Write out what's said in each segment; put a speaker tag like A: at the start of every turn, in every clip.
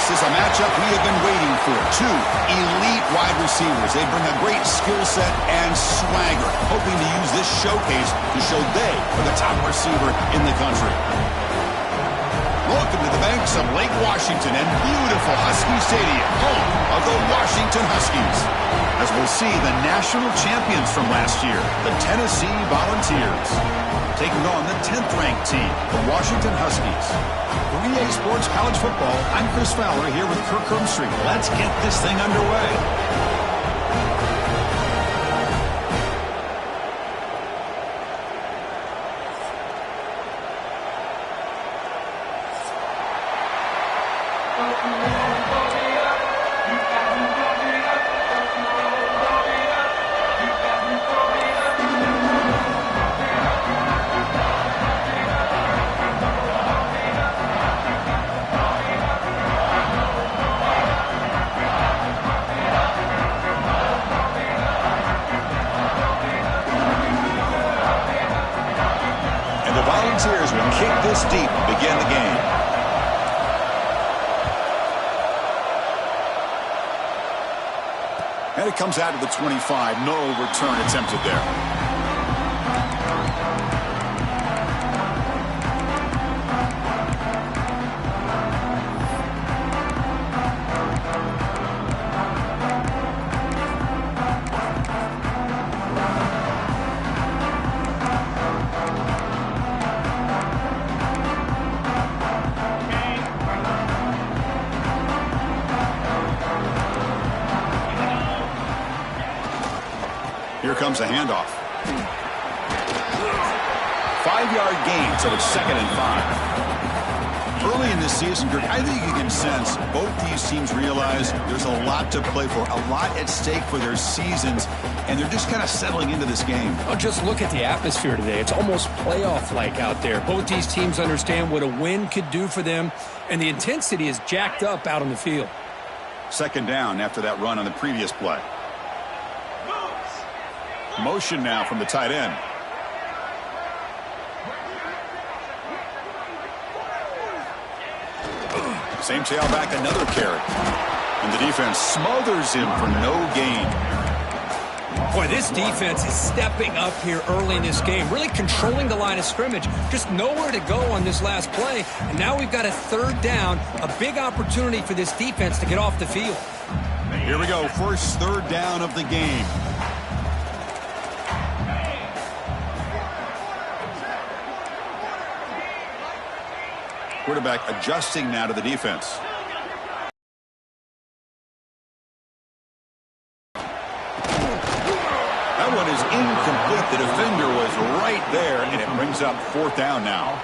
A: This is a matchup we have been waiting for. Two elite wide receivers. They bring a great skill set and swagger, hoping to use this showcase to show they are the top receiver in the country. Welcome to the banks of Lake Washington and beautiful Husky Stadium, home of the Washington Huskies. As we'll see the national champions from last year, the Tennessee Volunteers, taking on the 10th-ranked team, the Washington Huskies. For EA Sports College Football, I'm Chris Fowler here with Kirk Hermstreet. Let's get this thing underway. Volunteers will kick this deep to begin the game. And it comes out of the 25. No return attempted there. Here comes a handoff. 5-yard gain, so it's 2nd and 5. Early in this season, Kirk, I think you can sense both these teams realize there's a lot to play for, a lot at stake for their seasons, and they're just kind of settling into this game.
B: Oh, just look at the atmosphere today. It's almost playoff-like out there. Both these teams understand what a win could do for them, and the intensity is jacked up out on the field.
A: 2nd down after that run on the previous play. Motion now from the tight end. Same tailback, another carry. And the defense smothers him for no gain.
B: Boy, this defense is stepping up here early in this game, really controlling the line of scrimmage. Just nowhere to go on this last play. And now we've got a 3rd down, a big opportunity for this defense to get off the field.
A: Here we go, first 3rd down of the game. Quarterback adjusting now to the defense. That one is incomplete. The defender was right there, and it brings up 4th down now.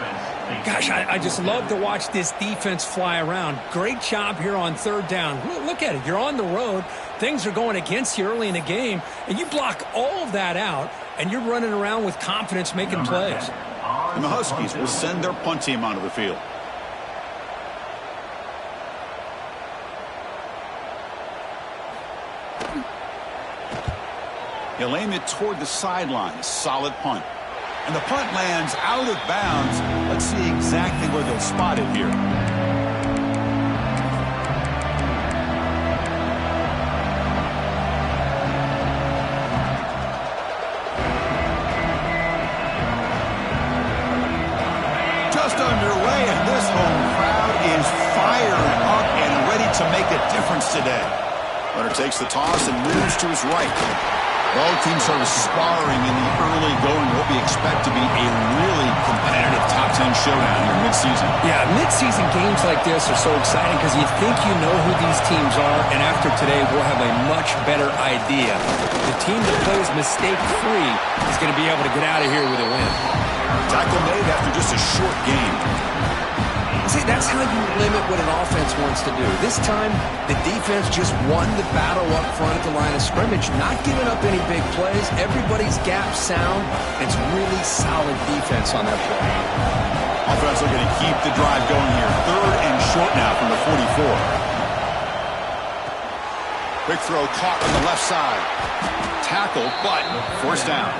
B: Gosh, I just love to watch this defense fly around. Great job here on 3rd down. Look at it. You're on the road. Things are going against you early in the game, and you block all of that out, and you're running around with confidence making plays.
A: And the Huskies will send their punt team onto the field. He'll aim it toward the sideline. Solid punt. And the punt lands out of bounds. Let's see exactly where they'll spot it here. Just underway, and this home crowd is fired up and ready to make a difference today. Runner takes the toss and moves to his right. Both teams sort of sparring in the early going. What we expect to be a really competitive top 10 showdown here mid-season.
B: Yeah, mid-season games like this are so exciting because you think you know who these teams are, and after today we'll have a much better idea. The team that plays mistake-free is going to be able to get out of here with a win.
A: Tackle made after just a short game.
B: See, that's how you limit what an offense wants to do. This time, the defense just won the battle up front at the line of scrimmage, not giving up any big plays. Everybody's gap sound. It's really solid defense on that play.
A: Offense looking to keep the drive going here. 3rd and short now from the 44. Quick throw caught on the left side. Tackled, but forced down.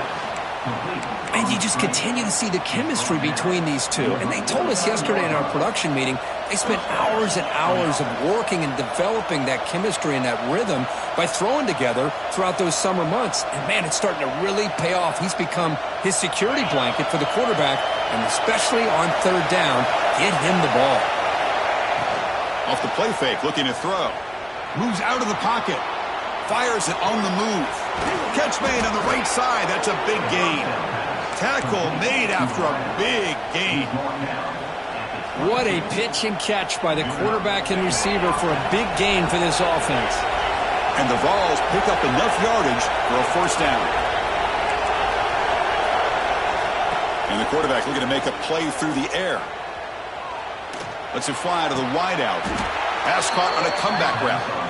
B: And you just continue to see the chemistry between these two. And they told us yesterday in our production meeting, they spent hours and hours of working and developing that chemistry and that rhythm by throwing together throughout those summer months. And, man, it's starting to really pay off. He's become his security blanket for the quarterback, and especially on third down, get him the ball.
A: Off the play fake, looking to throw. Moves out of the pocket. Fires it on the move. Catch made on the right side. That's a big gain. Tackle made after a big gain.
B: What a pitch and catch by the quarterback and receiver for a big gain for this offense.
A: And the Vols pick up enough yardage for a first down. And the quarterback looking to make a play through the air. Lets it fly to the wideout. Pass caught on a comeback route.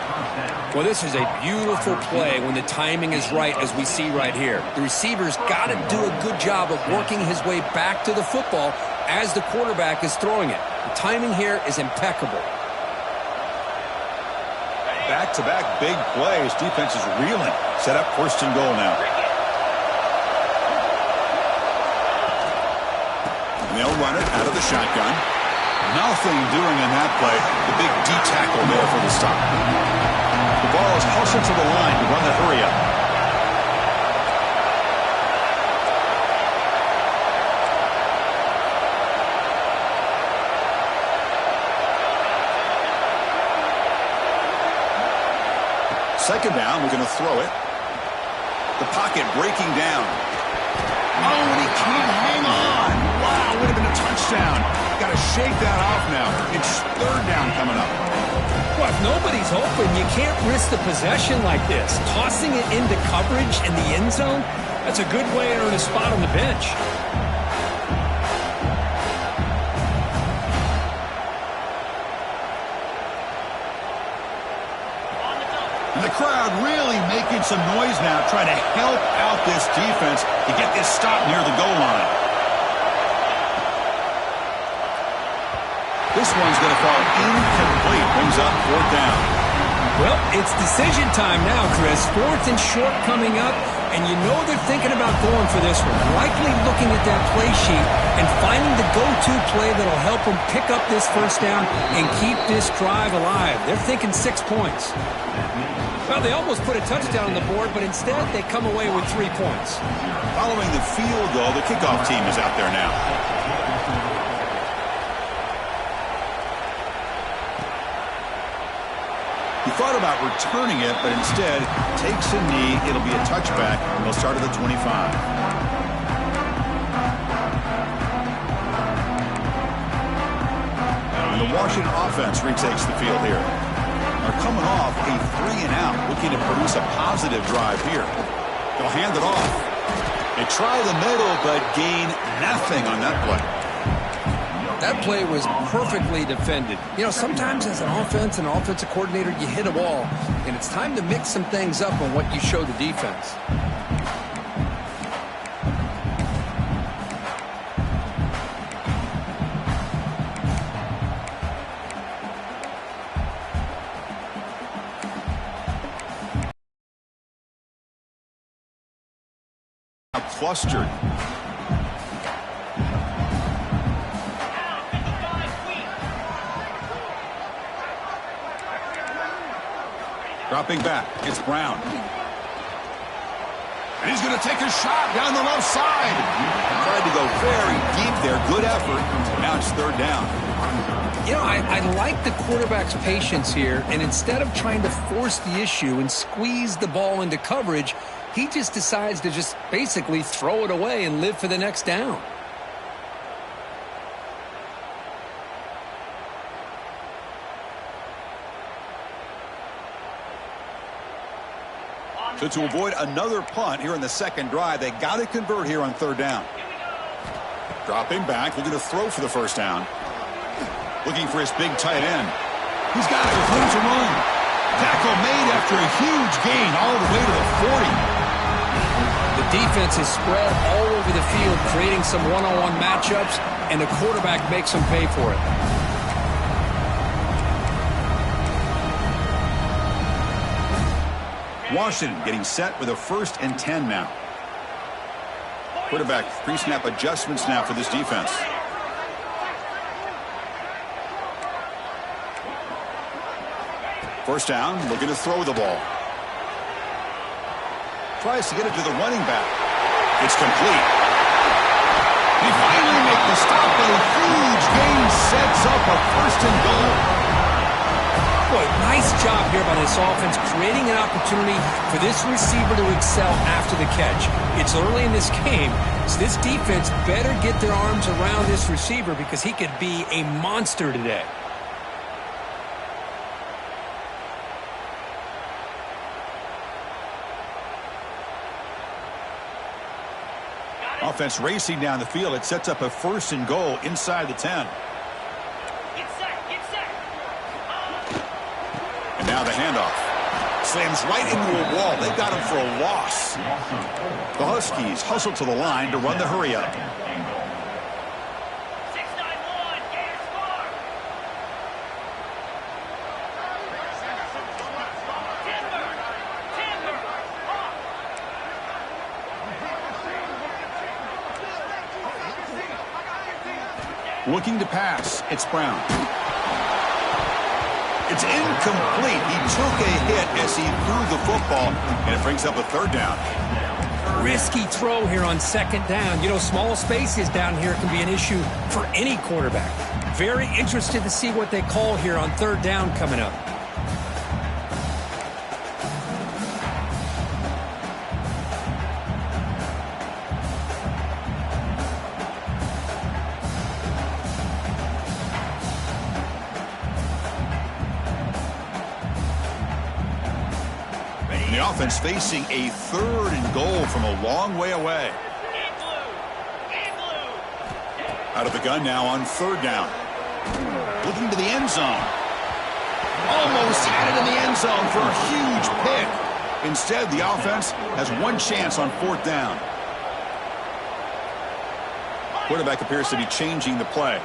B: Well, this is a beautiful play when the timing is right, as we see right here. The receiver's got to do a good job of working his way back to the football as the quarterback is throwing it. The timing here is impeccable.
A: Back-to-back big plays. Defense is reeling. Set up first and goal now. And they'll run it out of the shotgun. Nothing doing in that play. The big D tackle there for the stop. The ball is hustled to the line to run the hurry up. Second down, we're going to throw it. The pocket breaking down. Oh, and he can't hang on. Wow, would have been a touchdown. Got to shake that off now. It's third down coming up.
B: Well, if nobody's open, you can't risk the possession like this. Tossing it into coverage in the end zone, that's a good way to earn a spot on the bench.
A: And the crowd really making some noise now, trying to help out this defense to get this stop near the goal line. This one's going to fall incomplete. Brings up fourth down.
B: Well, it's decision time now, Chris. Fourth and short coming up, and you know they're thinking about going for this one. Likely looking at that play sheet and finding the go-to play that'll help them pick up this first down and keep this drive alive. They're thinking 6 points. Well, they almost put a touchdown on the board, but instead they come away with 3 points.
A: Following the field goal, the kickoff team is out there now. He thought about returning it, but instead takes a knee. It'll be a touchback. He'll start at the 25. And the Washington offense retakes the field here. They're coming off a 3-and-out, looking to produce a positive drive here. They'll hand it off. They try the middle, but gain nothing on that play.
B: That play was perfectly defended. You know, sometimes as an offense and offensive coordinator, you hit a wall, and it's time to mix some things up on what you show the defense.
A: Flustered. Dropping back, it's Brown. And he's going to take a shot down the left side. Tried to go very deep there. Good effort. Now it's third down.
B: You know, I like the quarterback's patience here, and instead of trying to force the issue and squeeze the ball into coverage, he just decides to just basically throw it away and live for the next down.
A: So to avoid another punt here in the second drive, they got to convert here on third down. Dropping back, looking to throw for the first down. Looking for his big tight end. He's got it with room to run. Tackle made after a huge gain all the way to the 40.
B: The defense is spread all over the field, creating some one-on-one matchups, and the quarterback makes them pay for it.
A: Washington getting set with a 1st and 10 now. Quarterback pre-snap adjustments now for this defense. First down, looking to throw the ball. Tries to get it to the running back. It's complete. He finally makes the stop. A huge gain sets up a first and goal.
B: Boy, nice job here by this offense, creating an opportunity for this receiver to excel after the catch. It's early in this game, so this defense better get their arms around this receiver because he could be a monster today.
A: Offense racing down the field. It sets up a first and goal inside the 10. And now the handoff. Slams right into a wall. They got him for a loss. The Huskies hustle to the line to run the hurry up. Looking to pass. It's Brown. It's incomplete. He took a hit as he threw the football, and it brings up a third down.
B: Risky throw here on second down. You know, small spaces down here can be an issue for any quarterback. Very interested to see what they call here on third down coming up.
A: The offense facing a third and goal from a long way away. Out of the gun now on third down. Looking to the end zone. Almost had it in the end zone for a huge pick. Instead, the offense has one chance on fourth down. Quarterback appears to be changing the play.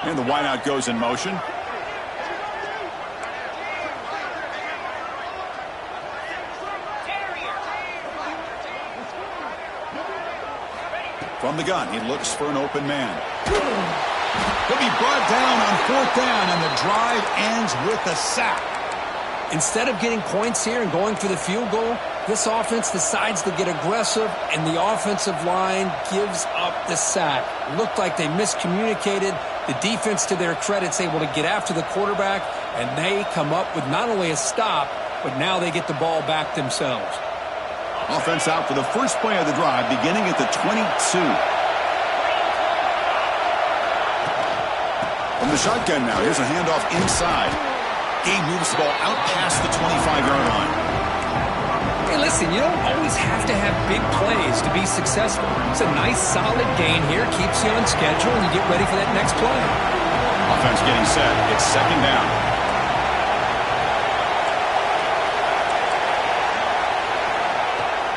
A: And the wideout goes in motion. From the gun, he looks for an open man. He'll be brought down on fourth down, and the drive ends with a sack.
B: Instead of getting points here and going for the field goal, this offense decides to get aggressive, and the offensive line gives up the sack. Looked like they miscommunicated. The defense, to their credit, is able to get after the quarterback, and they come up with not only a stop, but now they get the ball back themselves.
A: Offense out for the first play of the drive, beginning at the 22. From the shotgun now, here's a handoff inside. Game moves the ball out past the 25-yard line.
B: Hey, listen, you don't always have to have big plays to be successful. It's a nice, solid gain here. Keeps you on schedule, and you get ready for that next play.
A: Offense getting set. It's second down.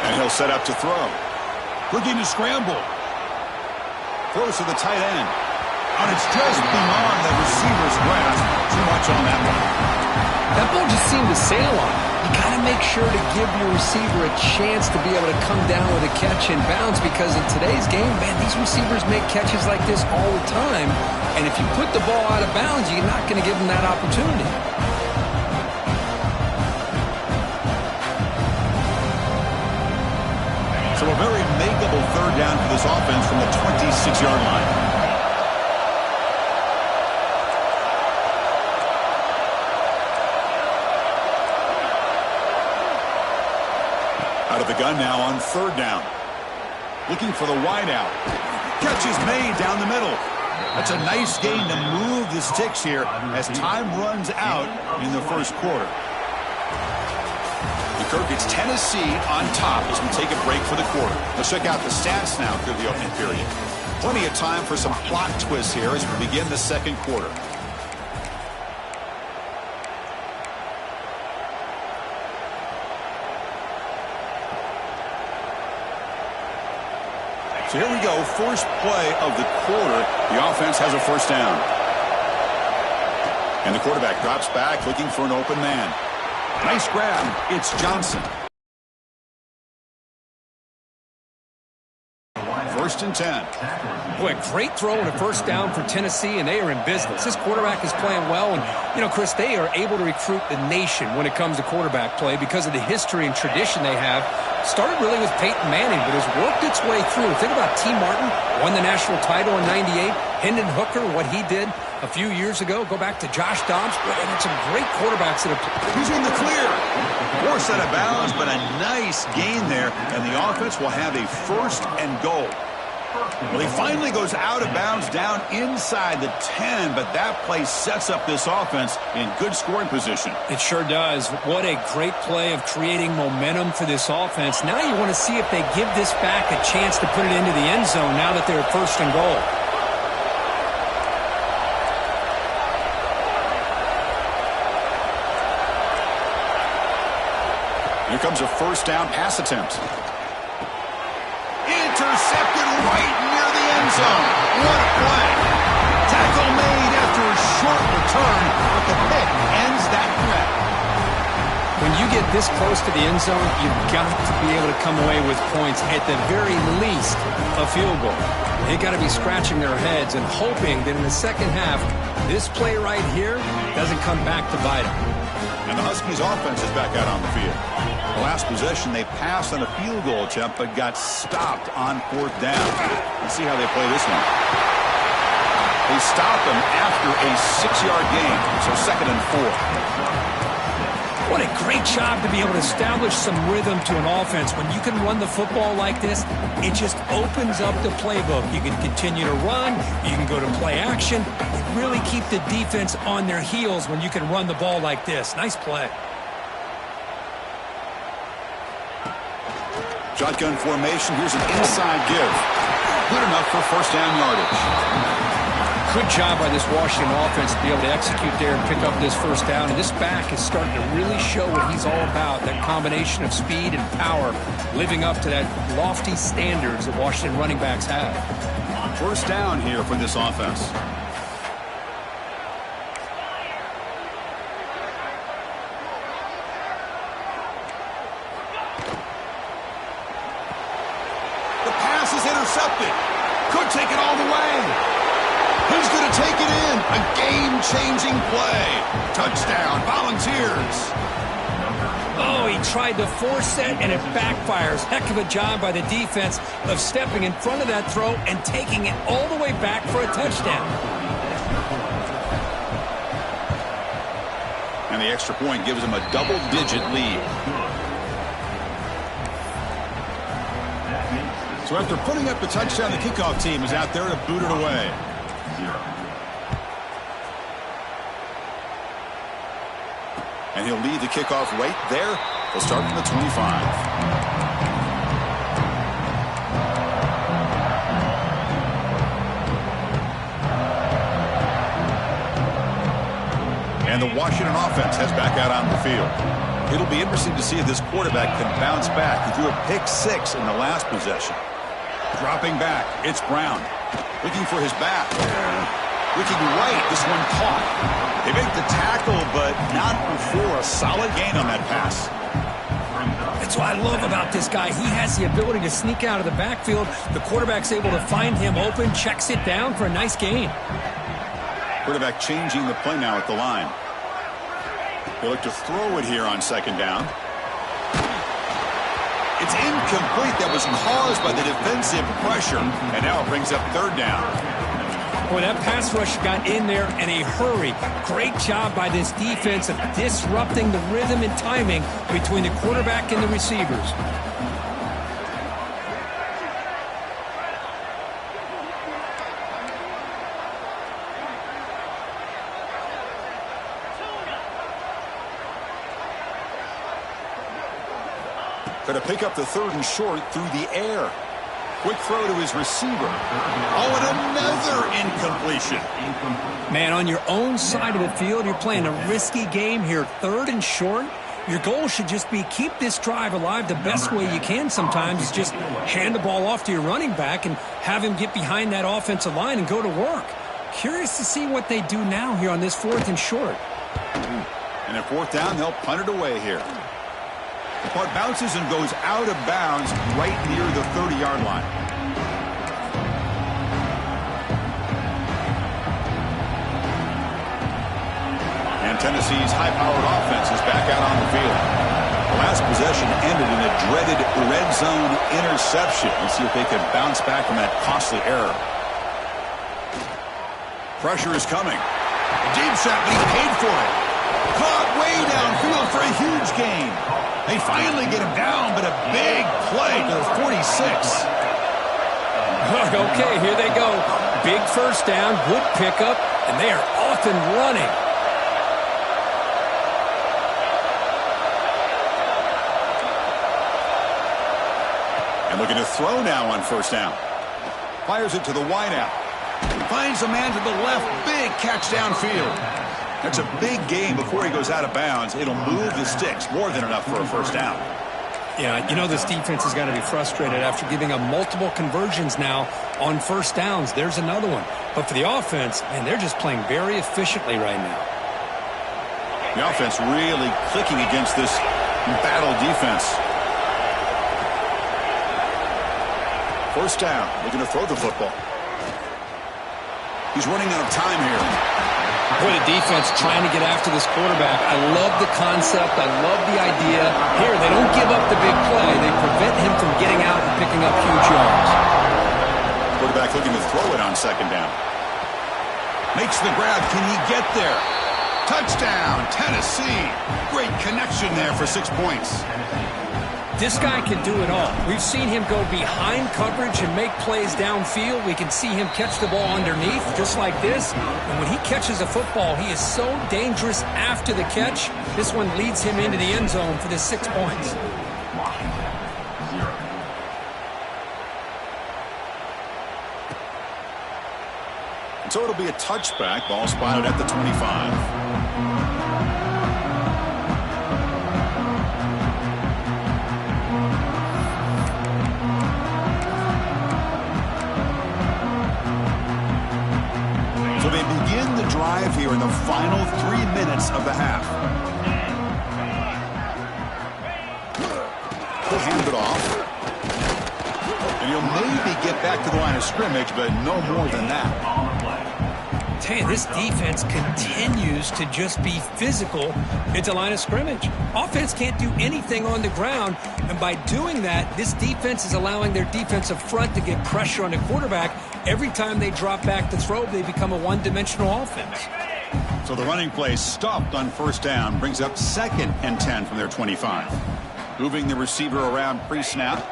A: And he'll set up to throw. Looking to scramble. Throws to the tight end. And it's just beyond the receiver's grasp. Too much on that one.
B: That ball just seemed to sail on. You got to make sure to give your receiver a chance to be able to come down with a catch and bounce, because in today's game, man, these receivers make catches like this all the time. And if you put the ball out of bounds, you're not going to give them that opportunity.
A: So a very makeable third down for this offense from the 26-yard line. Out of the gun now on third down. Looking for the wideout. Catch is made down the middle. That's a nice gain to move the sticks here as time runs out in the first quarter. Kirk, it's Tennessee on top as we take a break for the quarter. Let's check out the stats now through the opening period. Plenty of time for some plot twists here as we begin the second quarter. So here we go, first play of the quarter. The offense has a first down. And the quarterback drops back looking for an open man. Nice grab. It's Johnson. 1st and 10.
B: Boy, great throw and a first down for Tennessee, and they are in business. This quarterback is playing well, and, you know, Chris, they are able to recruit the nation when it comes to quarterback play because of the history and tradition they have. Started really with Peyton Manning, but has worked its way through. Think about T. Martin, won the national title in '98. Hendon Hooker, what he did a few years ago. Go back to Josh Dobbs. And it's some great quarterbacks that have...
A: He's in the clear. Forced out of bounds, but a nice gain there, and the offense will have a 1st and goal. Well, he finally goes out of bounds down inside the 10, but that play sets up this offense in good scoring position.
B: It sure does. What a great play of creating momentum for this offense. Now you want to see if they give this back a chance to put it into the end zone now that they're 1st and goal.
A: Here comes a 1st down pass attempt. Intercepted right near the end zone. What a play. Tackle made after a short return, but the pick ends that threat.
B: When you get this close to the end zone, you've got to be able to come away with points, at the very least a field goal. They've got to be scratching their heads and hoping that in the second half, this play right here doesn't come back to bite them.
A: And the Huskies offense is back out on the field. The last possession, they passed on a field goal attempt, but got stopped on 4th down. Let's see how they play this one. They stopped them after a 6-yard gain, so 2nd and 4.
B: What a great job to be able to establish some rhythm to an offense. When you can run the football like this, it just opens up the playbook. You can continue to run. You can go to play action. Really keep the defense on their heels when you can run the ball like this. Nice play.
A: Shotgun formation. Here's an inside give. Good enough for 1st down yardage.
B: Good job by this Washington offense to be able to execute there and pick up this 1st down. And this back is starting to really show what he's all about, that combination of speed and power, living up to that lofty standards that Washington running backs have.
A: 1st down here for this offense. The pass is intercepted. Could take it all the way. Who's going to take it in? A game-changing play. Touchdown, Volunteers.
B: Oh, he tried to force it, and it backfires. Heck of a job by the defense of stepping in front of that throw and taking it all the way back for a touchdown.
A: And the extra point gives them a double-digit lead. So after putting up the touchdown, the kickoff team is out there to boot it away. And he'll lead the kickoff right there. He'll start from the 25. And the Washington offense heads back out on the field. It'll be interesting to see if this quarterback can bounce back. He threw a pick 6 in the last possession. Dropping back, it's Brown. Looking for his back. Looking right, this one caught. They make the tackle, but not before a solid gain on that pass.
B: That's what I love about this guy. He has the ability to sneak out of the backfield. The quarterback's able to find him open, checks it down for a nice gain.
A: Quarterback changing the play now at the line. They look to throw it here on 2nd down. It's incomplete. That was caused by the defensive pressure. And now it brings up 3rd down.
B: Boy, that pass rush got in there in a hurry. Great job by this defense of disrupting the rhythm and timing between the quarterback and the receivers.
A: Going to pick up the 3rd and short through the air. Quick throw to his receiver. Oh, and another incompletion.
B: Man, on your own side of the field, you're playing a risky game here. 3rd and short. Your goal should just be keep this drive alive the best way you can sometimes is just hand the ball off to your running back and have him get behind that offensive line and go to work. Curious to see what they do now here on this 4th and short.
A: And at 4th down, they'll punt it away here. The punt bounces and goes out of bounds right near the 30-yard line. And Tennessee's high-powered offense is back out on the field. The last possession ended in a dreaded red zone interception. Let's see if they can bounce back from that costly error. Pressure is coming. A deep shot, but he paid for it. Caught way downfield for a huge gain. They finally get him down, but a big play to the 46.
B: Okay, here they go. Big first down, good pickup, and they are off and running.
A: And looking to throw now on 1st down. Fires it to the wideout. Finds a man to the left. Big catch downfield. That's a big gain before he goes out of bounds. It'll move the sticks more than enough for a 1st down.
B: Yeah, you know this defense has got to be frustrated after giving up multiple conversions now on 1st downs. There's another one. But for the offense, man, they're just playing very efficiently right now.
A: The offense really clicking against this battle defense. 1st down, looking to throw the football. He's running out of time here.
B: Boy, the defense trying to get after this quarterback. I love the concept. I love the idea. Here, they don't give up the big play. They prevent him from getting out and picking up huge yards.
A: Quarterback looking to throw it on 2nd down. Makes the grab. Can he get there? Touchdown, Tennessee. Great connection there for 6 points.
B: This guy can do it all. We've seen him go behind coverage and make plays downfield. We can see him catch the ball underneath, just like this. And when he catches a football, he is so dangerous after the catch. This one leads him into the end zone for the 6 points.
A: And so it'll be a touchback. Ball spotted at the 25. So they begin the drive here in the final 3 minutes of the half. He'll hand it off. And he'll maybe get back to the line of scrimmage, but no more than that.
B: Tell you, this defense continues to just be physical at the line of scrimmage. Offense can't do anything on the ground, and by doing that, this defense is allowing their defensive front to get pressure on the quarterback. Every time they drop back to throw, they become a one-dimensional offense.
A: So the running play stopped on 1st down, brings up 2nd and 10 from their 25. Moving the receiver around pre-snap,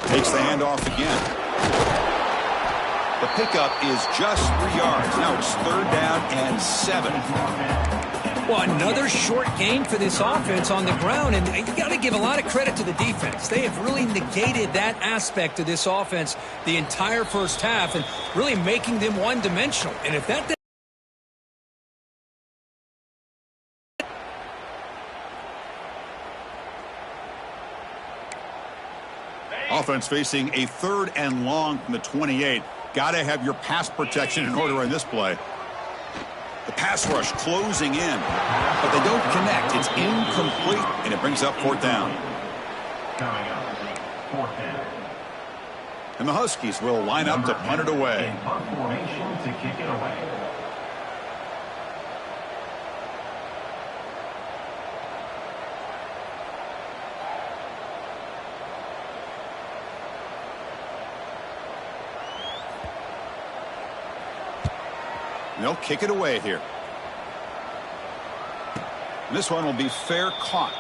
A: takes the handoff again. The pickup is just 3 yards. Now it's 3rd down and 7.
B: Well, another short gain for this offense on the ground, and you got to give a lot of credit to the defense. They have really negated that aspect of this offense the entire 1st half and really making them one-dimensional. And if that
A: Offense facing a 3rd and long from the 28. Got to have your pass protection in order in this play. The pass rush closing in, but they don't connect. It's incomplete, and it brings up 4th down. And the Huskies will line up to punt it away. And they'll kick it away here. And this one will be fair caught.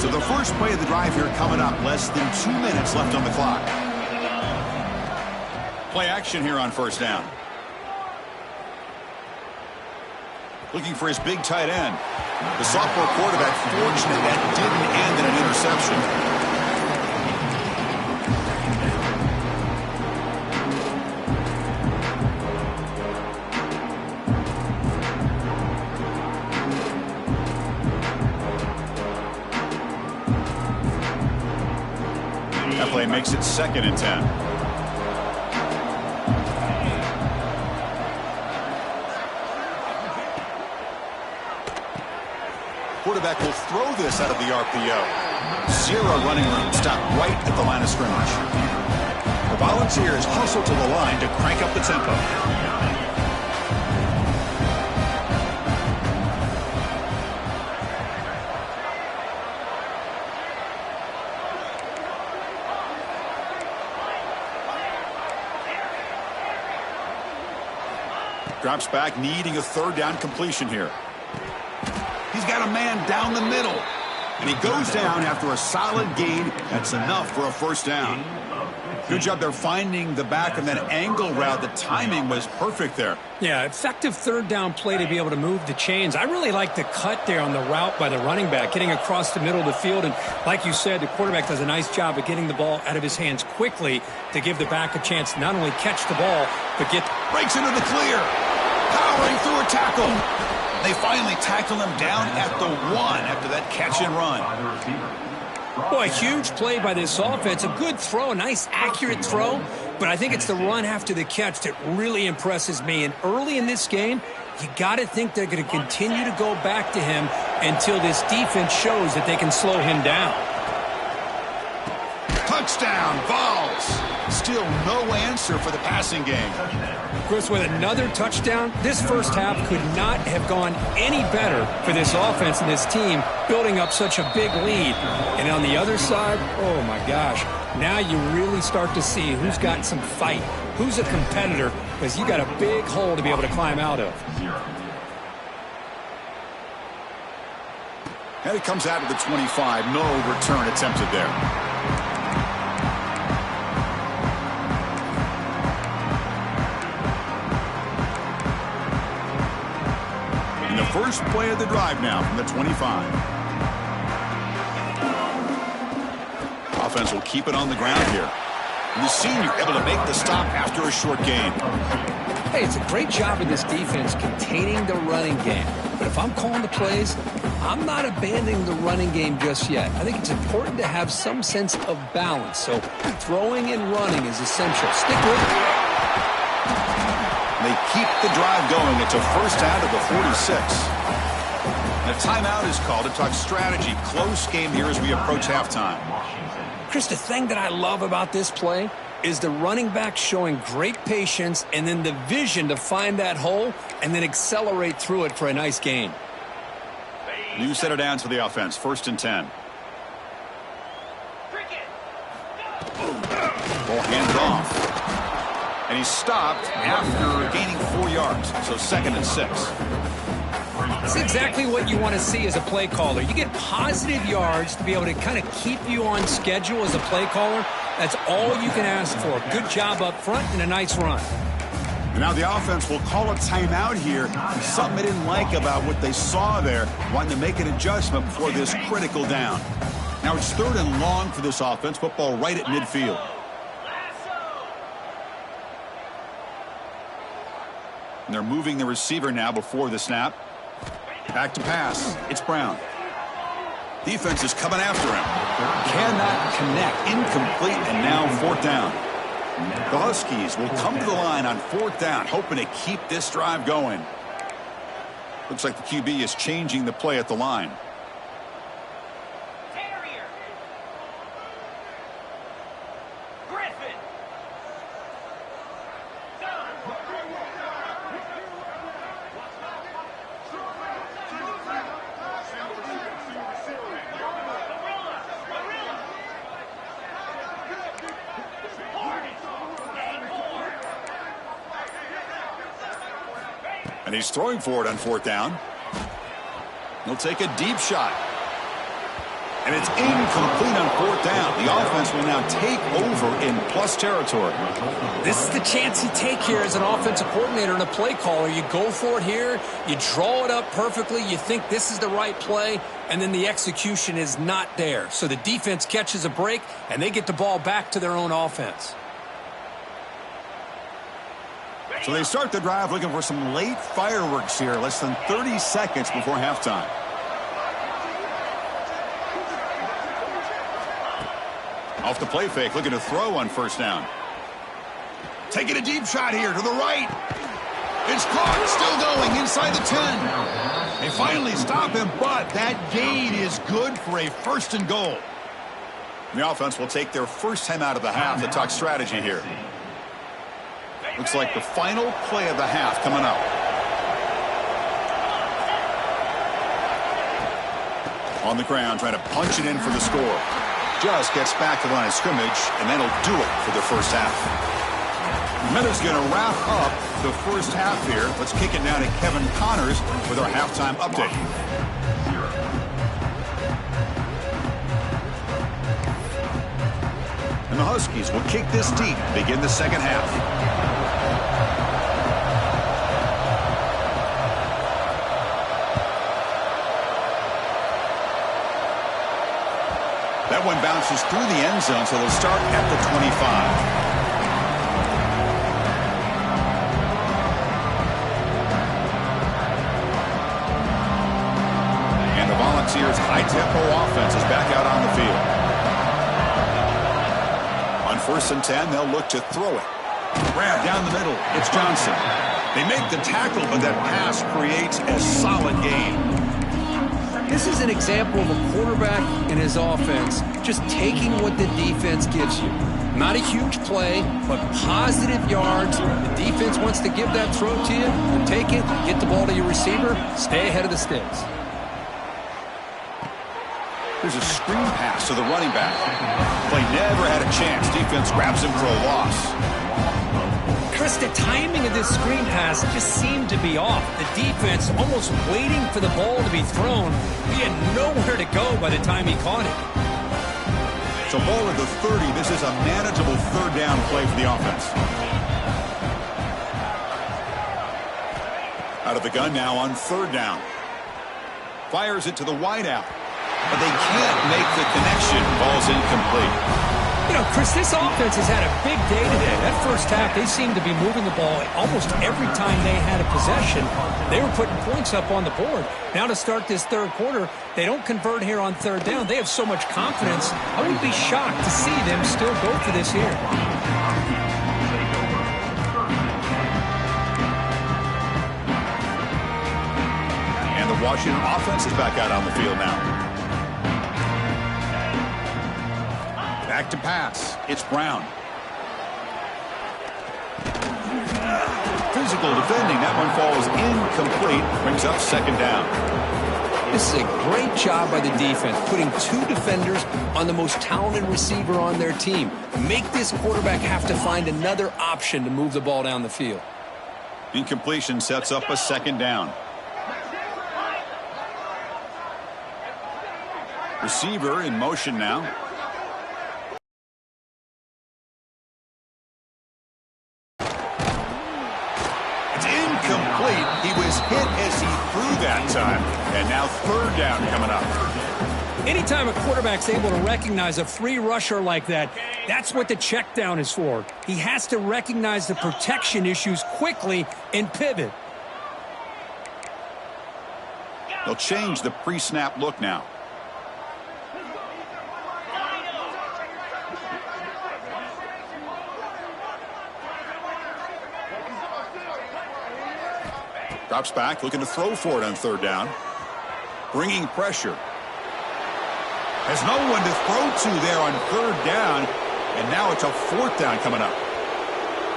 A: So the first play of the drive here coming up. Less than 2 minutes left on the clock. Play action here on 1st down. Looking for his big tight end. The sophomore quarterback fortunate that didn't end in an interception. makes it 2nd and 10. Quarterback will throw this out of the RPO. 0 running room. Stop right at the line of scrimmage. The Volunteers hustle to the line to crank up the tempo. Drops back, needing a 3rd down completion here. He's got a man down the middle. And he goes down after a solid gain. That's enough for a 1st down. Good job there finding the back of that angle route. The timing was perfect there.
C: Yeah, effective 3rd down play to be able to move the chains. I really like the cut there on the route by the running back, getting across the middle of the field. And like you said, the quarterback does a nice job of getting the ball out of his hands quickly to give the back a chance to not only catch the ball, but get...
A: Breaks into the clear. Powering through a tackle. They finally tackle him down at the 1 after that catch and run.
C: Boy, a huge play by this offense. A good throw, a nice accurate throw. But I think it's the run after the catch that really impresses me. And early in this game, you got to think they're going to continue to go back to him until this defense shows that they can slow him down.
A: Touchdown, Vols. Still no answer for the passing game.
C: Chris, with another touchdown, this first half could not have gone any better for this offense and this team, building up such a big lead. And on the other side, oh my gosh, now you really start to see who's got some fight, who's a competitor, because you got a big hole to be able to climb out of.
A: And it comes out of the 25. No return attempted there. First play of the drive now from the 25. Offense will keep it on the ground here. And the senior able to make the stop after a short gain.
C: Hey, it's a great job of this defense containing the running game. But if I'm calling the plays, I'm not abandoning the running game just yet. I think it's important to have some sense of balance. So throwing and running is essential. Stick with it.
A: They keep the drive going. It's a 1st down to the 46. The timeout is called to talk strategy. Close game here as we approach halftime.
C: Chris, the thing that I love about this play is the running back showing great patience and then the vision to find that hole and then accelerate through it for a nice gain.
A: New set it down to the offense. 1st and 10. Ball hands off. And he's stopped after gaining 4 yards. So 2nd and 6.
C: That's exactly what you want to see as a play caller. You get positive yards to be able to kind of keep you on schedule as a play caller. That's all you can ask for. Good job up front and a nice run.
A: And now the offense will call a timeout here. Something they didn't like about what they saw there. Wanting to make an adjustment before this critical down. Now it's 3rd and long for this offense. Football right at midfield. And they're moving the receiver now before the snap. Back to pass. It's Brown. Defense is coming after him. Cannot connect. Incomplete, and now 4th down. The Huskies will come to the line on 4th down, hoping to keep this drive going. Looks like the QB is changing the play at the line. And he's throwing for it on 4th down. He'll take a deep shot. And it's incomplete on 4th down. The offense will now take over in plus territory.
C: This is the chance you take here as an offensive coordinator and a play caller. You go for it here. You draw it up perfectly. You think this is the right play. And then the execution is not there. So the defense catches a break, and they get the ball back to their own offense.
A: So they start the drive looking for some late fireworks here. Less than 30 seconds before halftime. Off the play fake, looking to throw on first down. Taking a deep shot here to the right. It's caught, still going inside the 10. They finally stop him, but that gain is good for a first and goal. The offense will take their first time out of the half to talk strategy here. Looks like the final play of the half coming up. On the ground, trying to punch it in for the score. Just gets back to the line of scrimmage, and that'll do it for the first half. Minutes going to wrap up the first half here. Let's kick it down to Kevin Connors with our halftime update. And the Huskies will kick this deep, begin the second half. That one bounces through the end zone, so they'll start at the 25. Volunteers' high-tempo offense is back out on the field. On first and 10, they'll look to throw it. Grab down the middle. It's Johnson. They make the tackle, but that pass creates a solid gain.
B: This is an example of a quarterback and his offense just taking what the defense gives you. Not a huge play, but positive yards. The defense wants to give that throw to you. You take it, get the ball to your receiver, stay ahead of the sticks.
A: There's a screen pass to the running back. Play never had a chance. Defense grabs him for a loss.
C: Chris, the timing of this screen pass just seemed to be off. The defense almost waiting for the ball to be thrown. He had nowhere to go by the time he caught it.
A: So ball at the 30. This is a manageable third down play for the offense. Out of the gun now on third down. Fires it to the wideout. But they can't make the connection. Ball's incomplete.
C: You know, Chris, this offense has had a big day today. That first half, they seemed to be moving the ball almost every time they had a possession. They were putting points up on the board. Now to start this third quarter, they don't convert here on third down. They have so much confidence. I would be shocked to see them still go for this here.
A: And the Washington offense is back out on the field now. Back to pass. It's Brown. Physical defending. That one falls incomplete. Brings up second down.
B: This is a great job by the defense, putting two defenders on the most talented receiver on their team. Make this quarterback have to find another option to move the ball down the field.
A: Incompletion sets up a second down. Receiver in motion now. Incomplete. He was hit as he threw that time. And now third down coming up.
C: Anytime a quarterback's able to recognize a free rusher like that, that's what the check down is for. He has to recognize the protection issues quickly and pivot.
A: They'll change the pre-snap look now. Drops back, looking to throw for it on third down. Bringing pressure. Has no one to throw to there on third down. And now it's a fourth down coming up.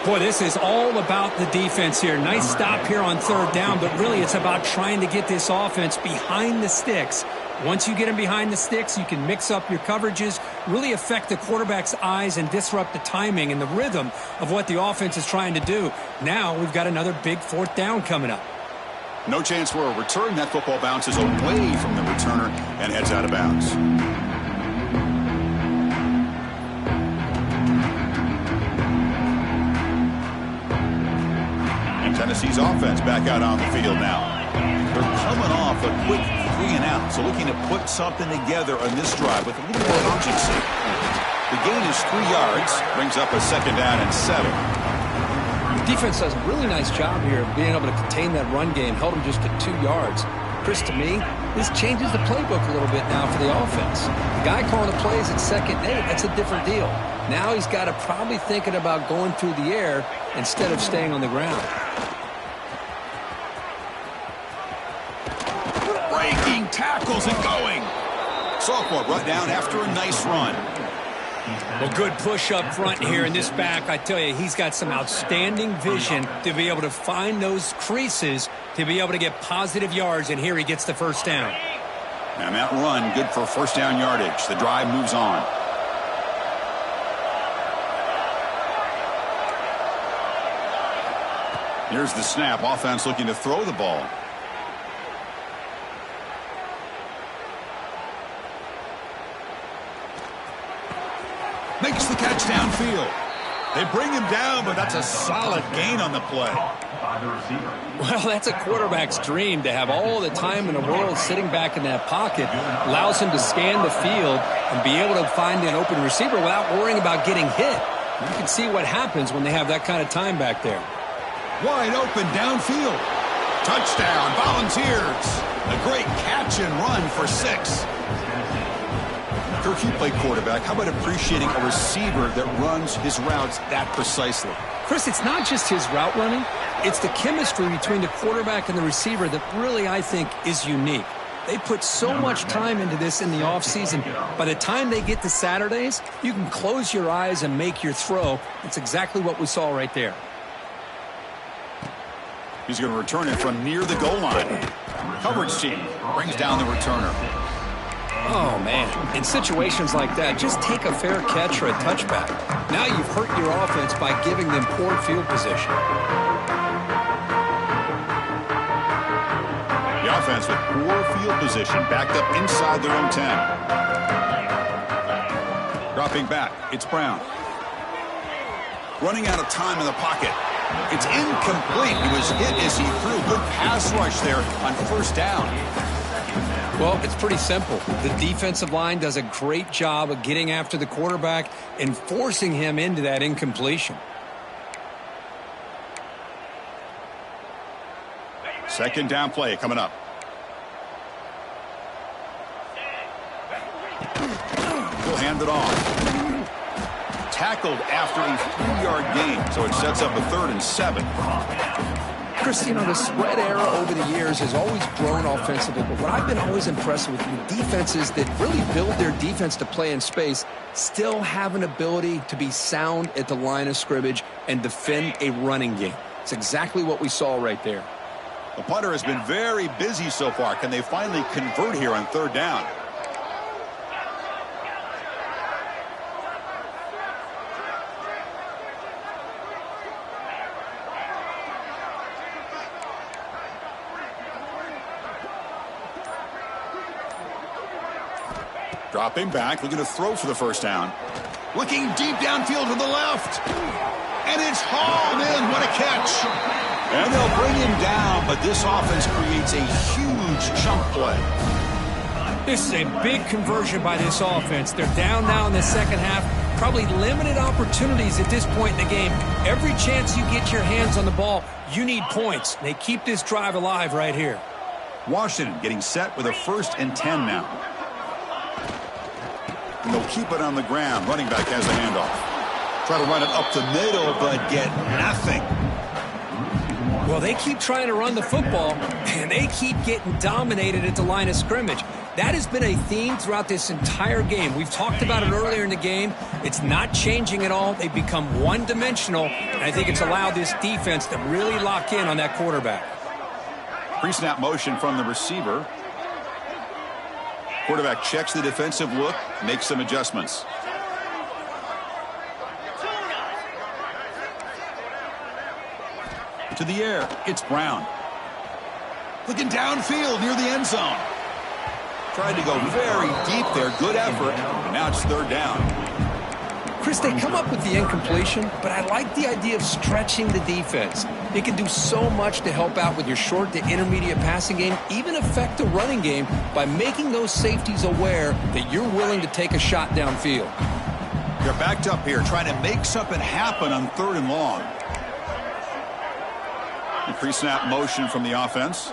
C: Boy, this is all about the defense here. Nice stop here on third down, but really it's about trying to get this offense behind the sticks. Once you get them behind the sticks, you can mix up your coverages, really affect the quarterback's eyes and disrupt the timing and the rhythm of what the offense is trying to do. Now we've got another big fourth down coming up.
A: No chance for a return. That football bounces away from the returner and heads out of bounds. And Tennessee's offense back out on the field now. They're coming off a quick 3 and out, so looking to put something together on this drive with a little more urgency. The gain is 3 yards, brings up a second down and 7.
B: The defense does a really nice job here of being able to contain that run game, held them just to 2 yards.
C: Chris, to me, this changes the playbook a little bit now for the offense. The guy calling the plays at second and 8, that's a different deal. Now he's got to probably thinking about going through the air instead of staying on the ground.
A: Breaking tackles and going. Sophomore brought down after a nice run.
C: Well, good push up front here in this back. I tell you, he's got some outstanding vision to be able to find those creases to be able to get positive yards, and here he gets the first down.
A: And that run, good for first down yardage. The drive moves on. Here's the snap. Offense looking to throw the ball. Makes the catch downfield. They bring him down, but that's a solid gain on the play.
C: Well, that's a quarterback's dream to have all the time in the world sitting back in that pocket. Allows him to scan the field and be able to find an open receiver without worrying about getting hit. You can see what happens when they have that kind of time back there.
A: Wide open downfield. Touchdown, Volunteers. A great catch and run for 6. Kirk, you play quarterback. How about appreciating a receiver that runs his routes that precisely?
C: Chris, it's not just his route running. It's the chemistry between the quarterback and the receiver that really, I think, is unique. They put so much time into this in the offseason. By the time they get to Saturdays, you can close your eyes and make your throw. It's exactly what we saw right there.
A: He's going to return it from near the goal line. Coverage team brings down the returner.
C: Oh, man. In situations like that, just take a fair catch or a touchback. Now you've hurt your offense by giving them poor field position.
A: The offense with poor field position, backed up inside their own 10. Dropping back, it's Brown. Running out of time in the pocket. It's incomplete. He was hit as he threw. Good pass rush there on first down.
C: Well, it's pretty simple. The defensive line does a great job of getting after the quarterback and forcing him into that incompletion.
A: Second down play coming up. He'll hand it off. Tackled after a 3-yard gain, so it sets up a 3rd and 7.
B: Chris, you know, the spread era over the years has always grown offensively, but what I've been always impressed with defenses that really build their defense to play in space still have an ability to be sound at the line of scrimmage and defend a running game. It's exactly what we saw right there.
A: The punter has been very busy so far. Can they finally convert here on 3rd down? Dropping back, looking to throw for the first down. Looking deep downfield to the left. And it's hauled in. What a catch. And they'll bring him down, but this offense creates a huge chunk play.
C: This is a big conversion by this offense. They're down now in the second half. Probably limited opportunities at this point in the game. Every chance you get your hands on the ball, you need points. They keep this drive alive right here.
A: Washington getting set with a 1st and 10 now. And they'll keep it on the ground. Running back has a handoff. Try to run it up the middle, but get nothing.
C: Well, they keep trying to run the football, and they keep getting dominated at the line of scrimmage. That has been a theme throughout this entire game. We've talked about it earlier in the game. It's not changing at all. They've become one-dimensional, and I think it's allowed this defense to really lock in on that quarterback.
A: Pre-snap motion from the receiver. Quarterback checks the defensive look, makes some adjustments. To the air, it's Brown. Looking downfield near the end zone. Tried to go very deep there. Good effort. Now it's 3rd down.
B: Chris, they come up with the incompletion, but I like the idea of stretching the defense. It can do so much to help out with your short to intermediate passing game, even affect the running game by making those safeties aware that you're willing to take a shot downfield.
A: They're backed up here, trying to make something happen on 3rd and long. The pre-snap motion from the offense.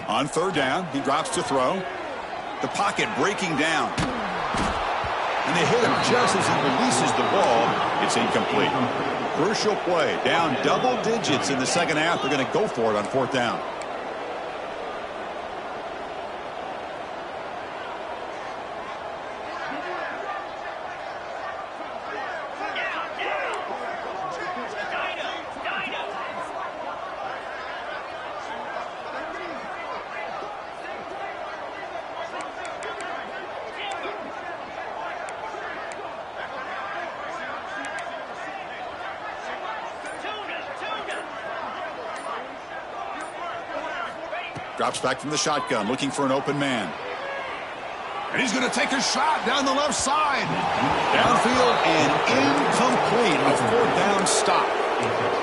A: On third down, he drops to throw. The pocket breaking down. And they hit him just as he releases the ball. It's incomplete. Crucial play. Down double digits in the second half. They're going to go for it on fourth down. Drops back from the shotgun, looking for an open man. And he's going to take a shot down the left side. Downfield and incomplete. A fourth down stop.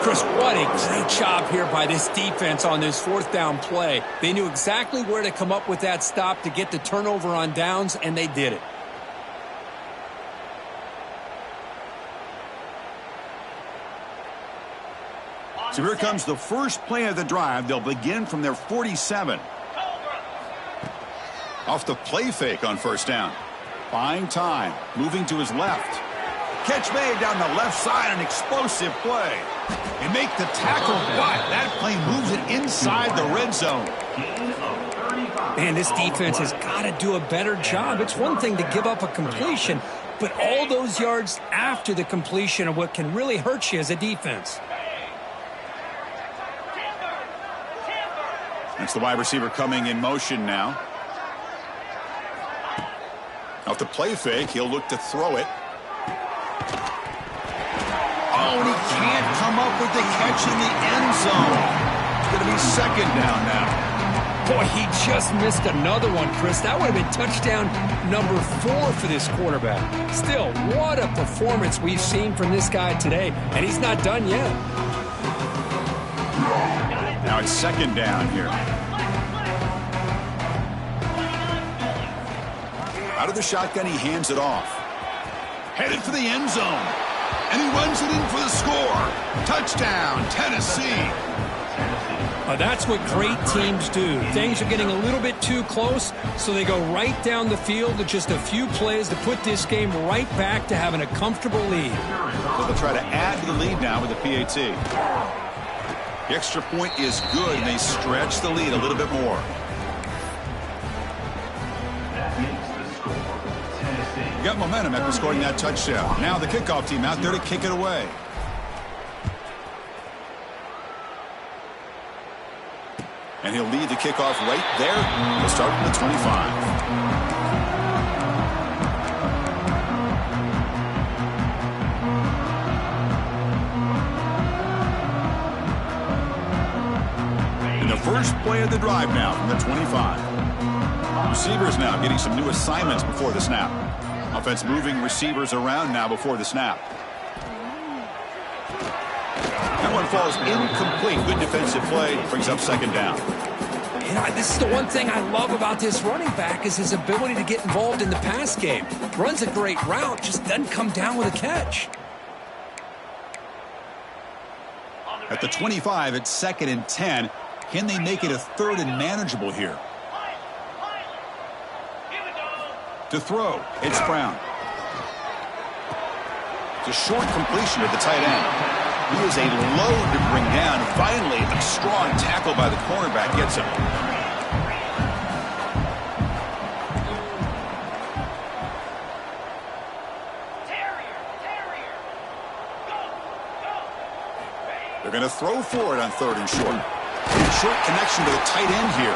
C: Chris, what a great job here by this defense on this fourth down play. They knew exactly where to come up with that stop to get the turnover on downs, and they did it.
A: So here comes the first play of the drive. They'll begin from their 47. Off the play fake on first down. Buying time. Moving to his left. Catch made down the left side. An explosive play. They make the tackle, but that play moves it inside the red zone.
C: Man, this defense has got to do a better job. It's one thing to give up a completion, but all those yards after the completion are what can really hurt you as a defense.
A: That's the wide receiver coming in motion now. Off the play fake, he'll look to throw it. Oh, and he can't come up with the catch in the end zone. It's going to be second down now.
C: Boy, he just missed another one, Chris. That would have been touchdown number 4 for this quarterback. Still, what a performance we've seen from this guy today, and he's not done yet.
A: Now it's second down here. Out of the shotgun, he hands it off. Headed for the end zone. And he runs it in for the score. Touchdown, Tennessee.
C: That's what great teams do. Things are getting a little bit too close, so they go right down the field with just a few plays to put this game right back to having a comfortable lead.
A: So they'll try to add to the lead now with the PAT. The extra point is good, and they stretch the lead a little bit more. You got momentum after scoring that touchdown. Now the kickoff team out there to kick it away. And he'll lead the kickoff right there. He'll start from the 25. First play of the drive now from the 25. Receivers now getting some new assignments before the snap. Offense moving receivers around now before the snap. That one falls incomplete. Good defensive play. Brings up second down.
C: You know, this is the one thing I love about this running back is his ability to get involved in the pass game. Runs a great route, just doesn't come down with a catch.
A: At the 25, it's second and 10. Can they make it a third and manageable here? To throw, it's Brown. It's a short completion at the tight end. He is a load to bring down. Finally, a strong tackle by the cornerback gets him. They're going to throw for it on third and short. Short connection to the tight end here.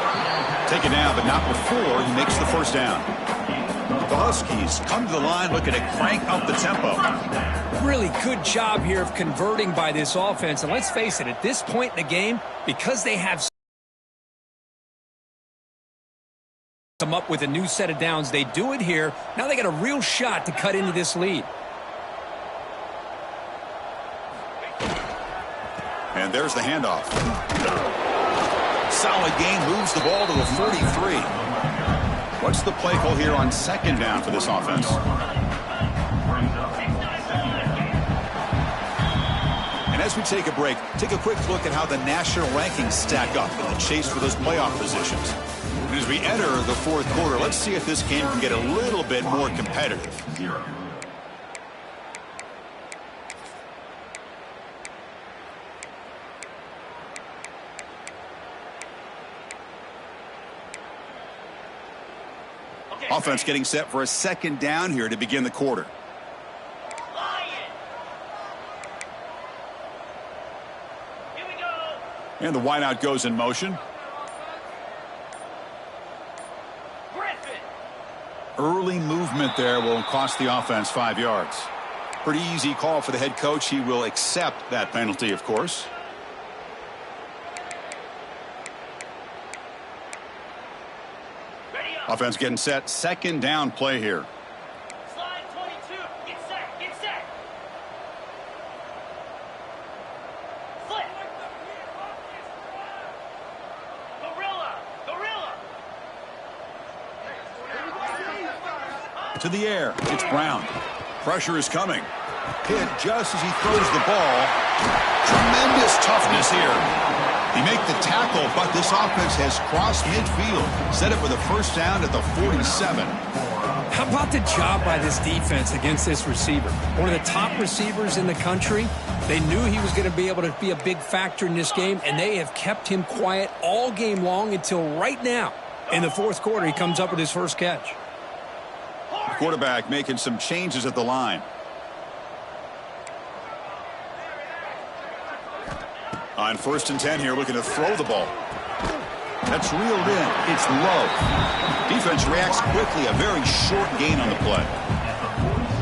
A: Taken down, but not before he makes the first down. The Huskies come to the line looking to crank up the tempo.
C: Really good job here of converting by this offense. And let's face it, at this point in the game, because they have come up with a new set of downs, they do it here. Now they got a real shot to cut into this lead.
A: And there's the handoff. Solid gain, moves the ball to the 43. What's the play call here on second down for this offense? And as As we take a break, take a quick look at how the national rankings stack up in the chase for those playoff positions. And as we enter the fourth quarter, let's see if this game can get a little bit more competitive. Offense getting set for a second down here to begin the quarter. And the wideout goes in motion. Early movement there will cost the offense 5 yards. Pretty easy call for the head coach. He will accept that penalty, of course. Offense getting set. Second down play here.
D: Slide 22. Get set. Get set. Flip. Gorilla. Gorilla.
A: To the air. It's Brown. Pressure is coming. Hit just as he throws the ball. Tremendous toughness here. They make the tackle, but this offense has crossed midfield. Set it for the first down at the 47.
C: How about the job by this defense against this receiver? One of the top receivers in the country. They knew he was going to be able to be a big factor in this game, and they have kept him quiet all game long until right now. In the fourth quarter, he comes up with his first catch.
A: The quarterback making some changes at the line. On 1st and 10 here, looking to throw the ball. That's reeled in. It's low. Defense reacts quickly. A very short gain on the play.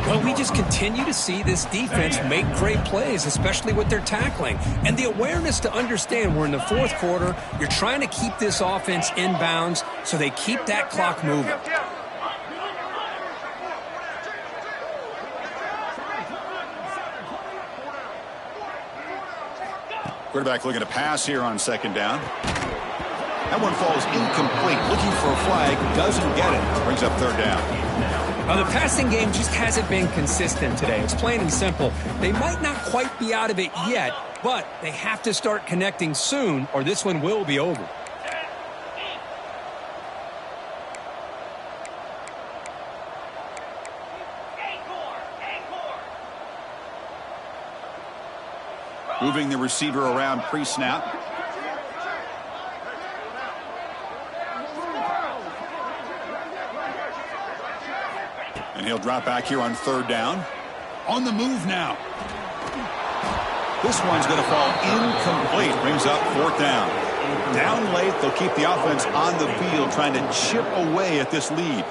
C: Well, we just continue to see this defense make great plays, especially with their tackling. And the awareness to understand we're in the fourth quarter, you're trying to keep this offense in bounds so they keep that clock moving.
A: Quarterback looking to pass here on second down. That one falls incomplete. Looking for a flag. Doesn't get it. Brings up third down.
C: Well, the passing game just hasn't been consistent today. It's plain and simple. They might not quite be out of it yet, but they have to start connecting soon or this one will be over.
A: Moving the receiver around pre-snap. And he'll drop back here on third down. On the move now. This one's going to fall incomplete. Brings up fourth down. Down late, they'll keep the offense on the field trying to chip away at this lead.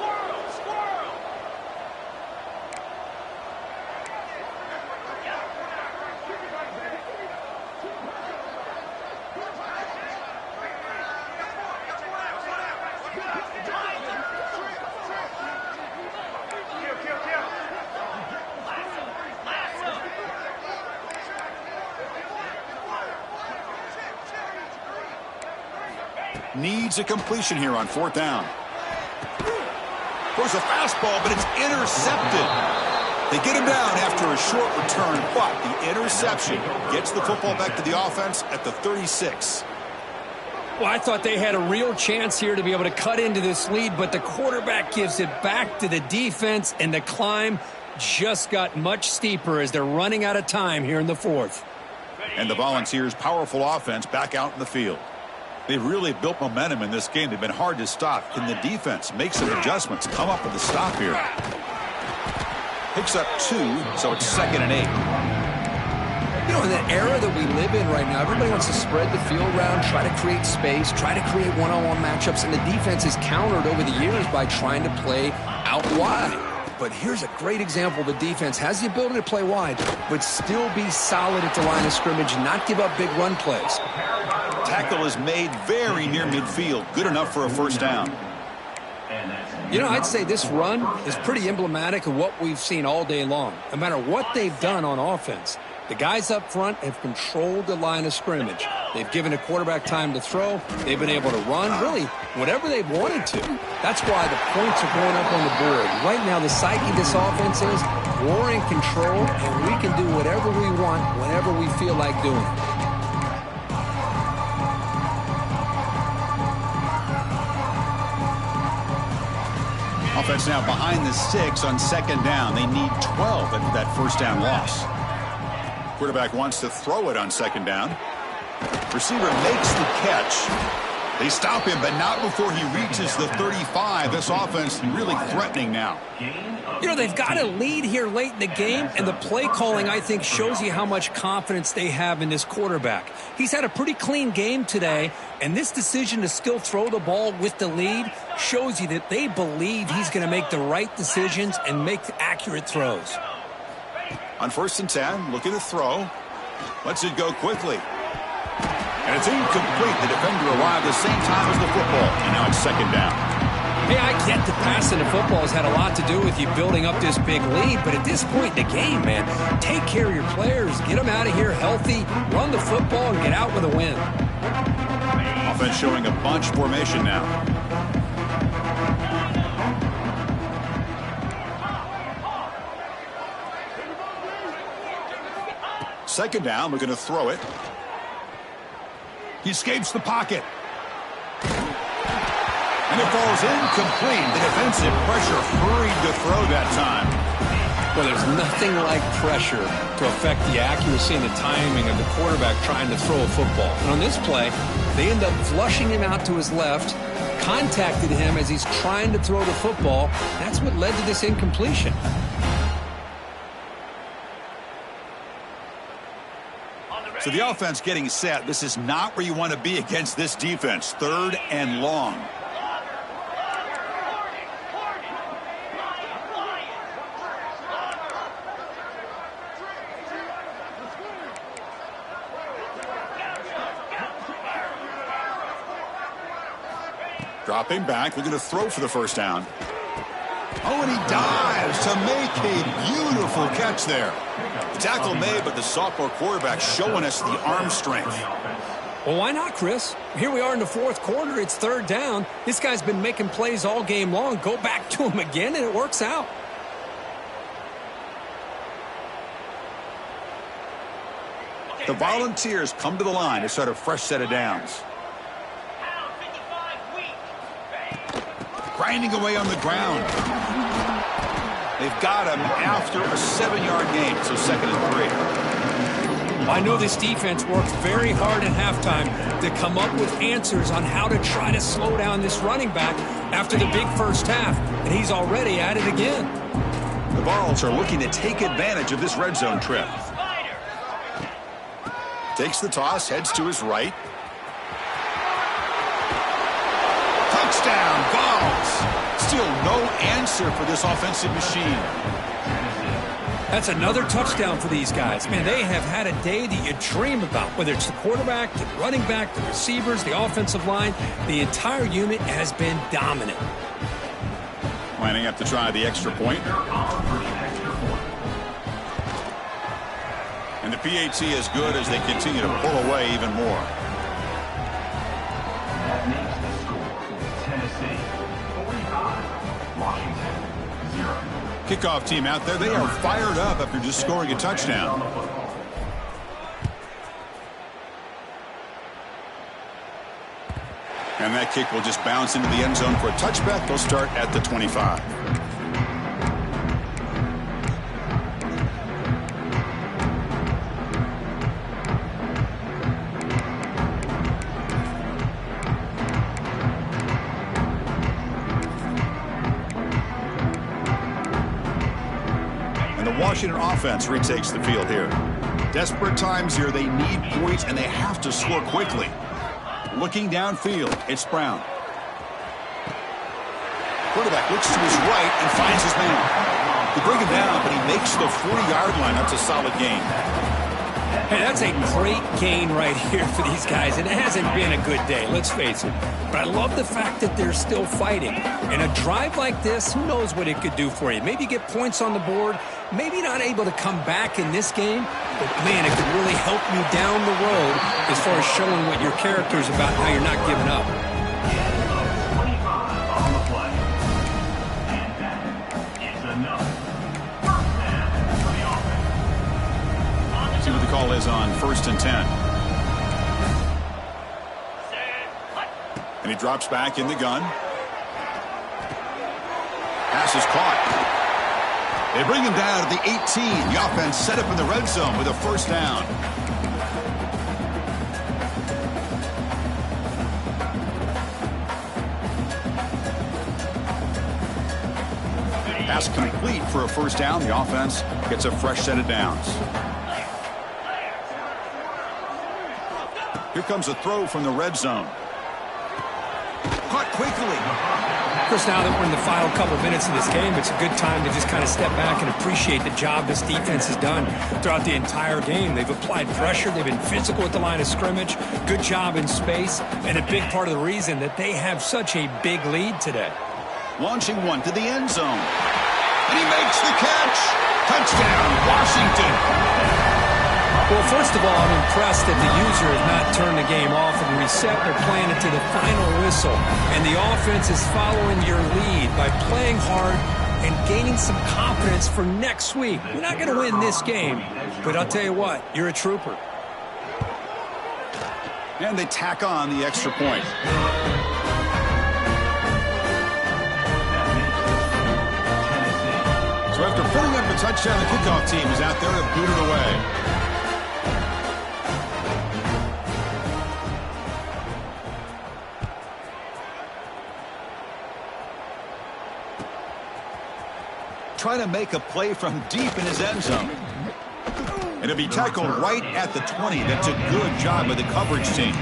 A: Needs a completion here on fourth down. Throws a fastball, but it's intercepted. They get him down after a short return, but the interception gets the football back to the offense at the 36.
C: Well, I thought they had a real chance here to be able to cut into this lead, but the quarterback gives it back to the defense, and the climb just got much steeper as they're running out of time here in the fourth.
A: And the Volunteers' powerful offense back out in the field. They've really built momentum in this game. They've been hard to stop. Can the defense make some adjustments, come up with a stop here? Picks up 2, so it's 2nd and 8.
B: You know, in the era that we live in right now, everybody wants to spread the field around, try to create space, try to create one-on-one matchups, and the defense is countered over the years by trying to play out wide. But here's a great example. The defense has the ability to play wide, but still be solid at the line of scrimmage and not give up big run plays.
A: Tackle is made very near midfield. Good enough for a first down.
C: You know, I'd say this run is pretty emblematic of what we've seen all day long. No matter what they've done on offense, the guys up front have controlled the line of scrimmage. They've given the quarterback time to throw. They've been able to run, really, whatever they've wanted to. That's why the points are going up on the board. Right now, the psyche of this offense is we're in control, and we can do whatever we want whenever we feel like doing it.
A: Offense now behind the 6 on second down. They need 12 after that first down loss. Quarterback wants to throw it on second down. Receiver makes the catch. They stop him, but not before he reaches the 35. This offense really threatening now.
C: You know, they've got a lead here late in the game, and the play calling, I think, shows you how much confidence they have in this quarterback. He's had a pretty clean game today, and this decision to still throw the ball with the lead shows you that they believe he's going to make the right decisions and make accurate throws.
A: On 1st and 10, looking to throw. Lets it go quickly. And it's incomplete. The defender arrived the same time as the football, and now it's second down.
C: Hey, I get the passing the football has had a lot to do with you building up this big lead, but at this point in the game, man, take care of your players, get them out of here healthy, run the football, and get out with a win.
A: Offense showing a bunch formation now. Second down, we're going to throw it. He escapes the pocket. And it falls incomplete. The defensive pressure hurried to throw that time.
C: Well, there's nothing like pressure to affect the accuracy and the timing of the quarterback trying to throw a football. And on this play, they end up flushing him out to his left, contacted him as he's trying to throw the football. That's what led to this incompletion.
A: So the offense getting set. This is not where you want to be against this defense. 3rd and long. Dropping back, looking to throw for the first down. Oh, and he dives to make a beautiful catch there. The tackle made, but the sophomore quarterback showing us the arm strength.
C: Well, why not, Chris? Here we are in the 4th quarter. It's 3rd down. This guy's been making plays all game long. Go back to him again, and it works out.
A: The Volunteers come to the line to start a fresh set of downs. Grinding away on the ground. They've got him after a 7-yard gain, so 2nd and 3.
C: I know this defense worked very hard at halftime to come up with answers on how to try to slow down this running back after the big first half, and he's already at it again.
A: The Vols are looking to take advantage of this red zone trip. Takes the toss, heads to his right. Touchdown, Vols! Still no answer for this offensive machine.
C: That's another touchdown for these guys. Man, they have had a day that you dream about, whether it's the quarterback, the running back, the receivers, the offensive line. The entire unit has been dominant.
A: Lining up to try the extra point. And the PAT is good as they continue to pull away even more.
E: That makes the score Tennessee 45, Washington 0.
A: Kickoff team out there. They are fired up after just scoring a touchdown. And that kick will just bounce into the end zone for a touchback. They'll start at the 25. Washington offense retakes the field here. Desperate times here. They need points, and they have to score quickly. Looking downfield, it's Brown. Quarterback looks to his right and finds his man. They bring him down, but he makes the 40-yard line. That's a solid gain.
C: Hey, that's a great gain right here for these guys, and it hasn't been a good day, let's face it. But I love the fact that they're still fighting. And a drive like this, who knows what it could do for you? Maybe get points on the board, maybe not able to come back in this game, but man, it could really help you down the road as far as showing what your character is about, how you're not giving up.
E: 25 on the play. And that is enough. First down for the offense.
A: See what the call is on 1st and 10. And he drops back in the gun. Pass is caught. They bring him down to the 18. The offense set up in the red zone with a first down. Pass complete for a first down. The offense gets a fresh set of downs. Here comes a throw from the red zone. Caught quickly.
C: Of course, now that we're in the final couple minutes of this game, it's a good time to just kind of step back and appreciate the job this defense has done throughout the entire game. They've applied pressure. They've been physical at the line of scrimmage. Good job in space. And a big part of the reason that they have such a big lead today.
A: Launching one to the end zone. And he makes the catch. Touchdown, Washington.
C: Well, first of all, I'm impressed that the user has not turned the game off and reset. They're playing it to the final whistle. And the offense is following your lead by playing hard and gaining some confidence for next week. You're not going to win this game, but I'll tell you what, you're a trooper.
A: And they tack on the extra point. So after putting up a touchdown, the kickoff team is out there to boot it away. Trying to make a play from deep in his end zone. And it'll be tackled right at the 20. That's a good job by the coverage team.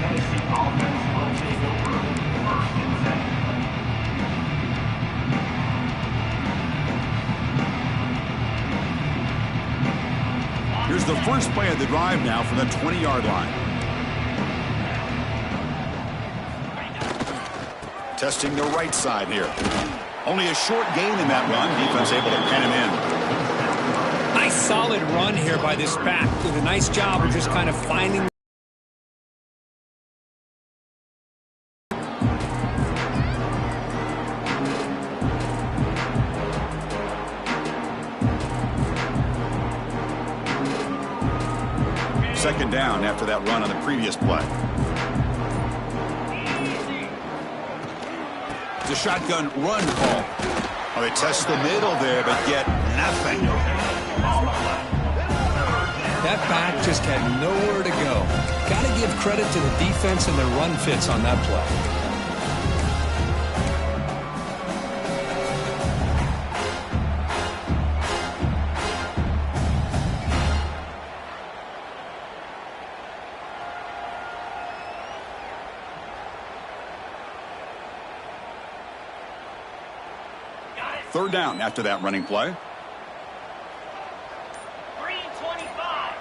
A: Here's the first play of the drive now from the 20-yard line. Testing the right side here. Only a short gain in that run. Defense able to pen him in.
C: Nice solid run here by this back. Did a nice job of just kind of finding.
A: Second down after that run on the previous play. It's a shotgun run call. Well, they test the middle there, but get nothing.
C: That back just had nowhere to go. Got to give credit to the defense and their run fits on that play.
A: Third down after that running play.
D: 3:25.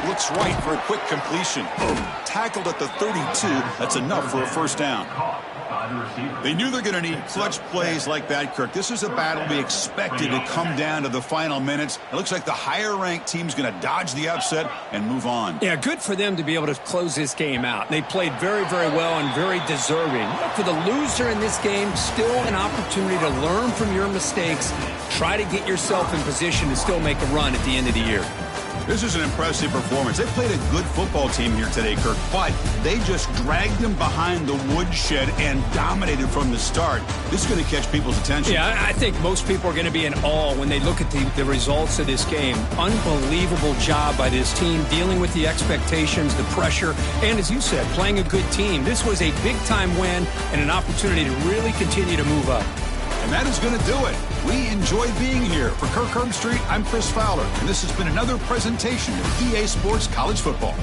A: Looks right for a quick completion. Boom. Tackled at the 32. That's enough for a first down. They knew they're going to need clutch plays like that, Kirk. This is a battle we expected to come down to the final minutes. It looks like the higher-ranked team's going to dodge the upset and move on.
C: Yeah, good for them to be able to close this game out. They played very, very well and very deserving. But for the loser in this game, still an opportunity to learn from your mistakes. Try to get yourself in position to still make a run at the end of the year.
A: This is an impressive performance. They played a good football team here today, Kirk, but they just dragged them behind the woodshed and dominated from the start. This is going to catch people's attention.
C: Yeah, I think most people are going to be in awe when they look at the results of this game. Unbelievable job by this team, dealing with the expectations, the pressure, and as you said, playing a good team. This was a big-time win and an opportunity to really continue to move up.
A: And that is going to do it. We enjoyed being here. For Kirk Herbstreit, I'm Chris Fowler, and this has been another presentation of EA Sports College Football.